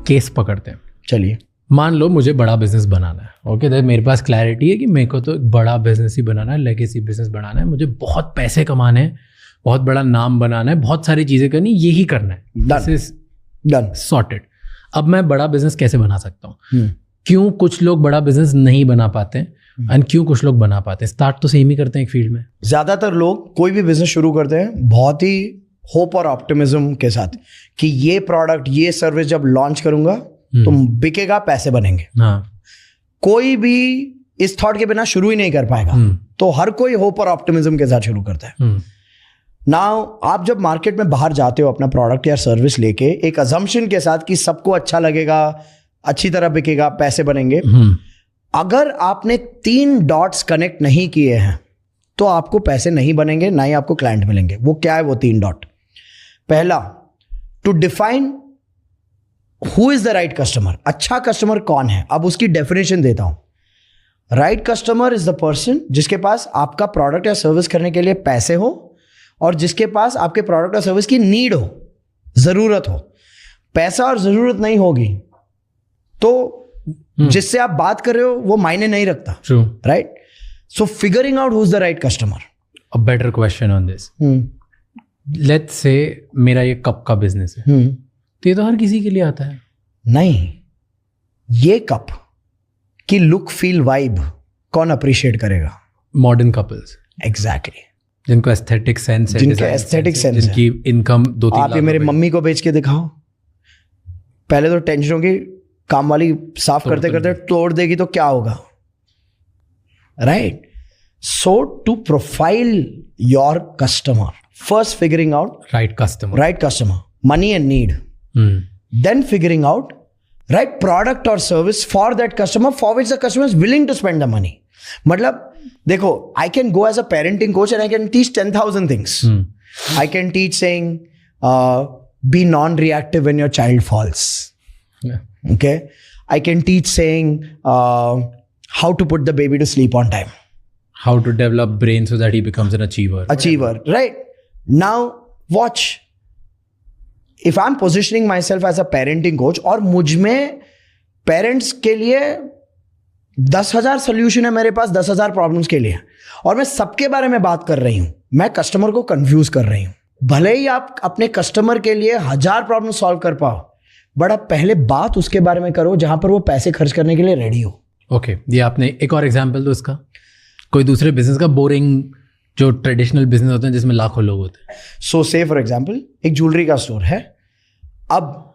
Case पकड़ते हैं। चलिए, मान लो मुझे बड़ा बिजनेस बनाना है, ओके, तो मेरे पास क्लैरिटी है कि मेरे को तो एक बड़ा बिजनेस ही बनाना है, लेगेसी बिजनेस बनाना है, मुझे बहुत पैसे कमाने हैं, बहुत बड़ा नाम बनाना है, बहुत सारी चीज़ें करनी, यही करना है, दिस इज डन, सॉर्टेड। अब मैं बड़ा बिजनेस कैसे बना सकता हूँ? क्यों कुछ लोग बड़ा बिजनेस नहीं बना पाते हैं एंड क्यों कुछ लोग बना पाते हैं? स्टार्ट तो सेम ही करते हैं एक फील्ड में। ज्यादातर लोग कोई भी बिजनेस शुरू करते हैं बहुत ही होप और ऑप्टिमिज्म के साथ कि ये प्रोडक्ट, ये सर्विस जब लॉन्च करूंगा तो बिकेगा, पैसे बनेंगे। हाँ, कोई भी इस थॉट के बिना शुरू ही नहीं कर पाएगा। तो हर कोई होप और ऑप्टिमिज्म के साथ शुरू करता है। नाउ आप जब मार्केट में बाहर जाते हो अपना प्रोडक्ट या सर्विस लेके एक अजम्पशन के साथ कि सबको अच्छा लगेगा, अच्छी तरह बिकेगा, पैसे बनेंगे, अगर आपने 3 डॉट्स कनेक्ट नहीं किए हैं तो आपको पैसे नहीं बनेंगे, ना ही आपको क्लाइंट मिलेंगे। वो क्या है वो 3 डॉट? पहला, to define who is the right customer. अच्छा कस्टमर कौन है? अब उसकी डेफिनेशन देता हूं। Right customer is the person जिसके पास आपका प्रोडक्ट या सर्विस करने के लिए पैसे हो और जिसके पास आपके प्रोडक्ट या सर्विस की नीड हो, जरूरत हो। पैसा और जरूरत नहीं होगी तो जिससे आप बात कर रहे हो वो मायने नहीं रखता। True, right? So figuring out who is the right customer. A better question on this, let's say मेरा ये कप का बिजनेस है, तो ये तो हर किसी के लिए आता है। नहीं, ये कप की लुक, फील, वाइब कौन अप्रिशिएट करेगा? मॉडर्न कपल्स, एग्जैक्टली, जिनको एस्थेटिक सेंस है, जिनके एस्थेटिक सेंस है, जिनकी इनकम 2-3 लाख। आप ये मेरे मम्मी को बेच के दिखाओ, पहले तो टेंशन होगी, काम वाली साफ करते करते तोड़ देगी तो क्या होगा? Right? So to profile your customer, first figuring out right customer, money and need, then figuring out right product or service for that customer for which the customer is willing to spend the money. मतलब देखो, I can go as a parenting coach and I can teach 10,000 things. I can teach saying be non-reactive when your child falls. Okay, I can teach saying how to put the baby to sleep on time, how to develop brain so that he becomes an achiever, right? Now watch, if I'm positioning myself as a parenting coach और मुझ में parents के लिए 10,000 solution है, मेरे पास 10,000 problems के लिए, और मैं सबके बारे में बात कर रही हूं, मैं कस्टमर को कंफ्यूज कर रही हूं। भले ही आप अपने कस्टमर के लिए 1000 प्रॉब्लम सॉल्व कर पाओ, बट आप पहले बात उसके बारे में करो जहां पर वो पैसे खर्च करने के लिए रेडी हो। ओके, ये आपने एक और एग्जांपल दो इसका, कोई दूसरे बिजनेस का, बोरिंग जो ट्रेडिशनल बिजनेस होते हैं जिसमें लाखों लोग होते हैं। सो से फॉर एग्जांपल एक ज्वेलरी का स्टोर है। अब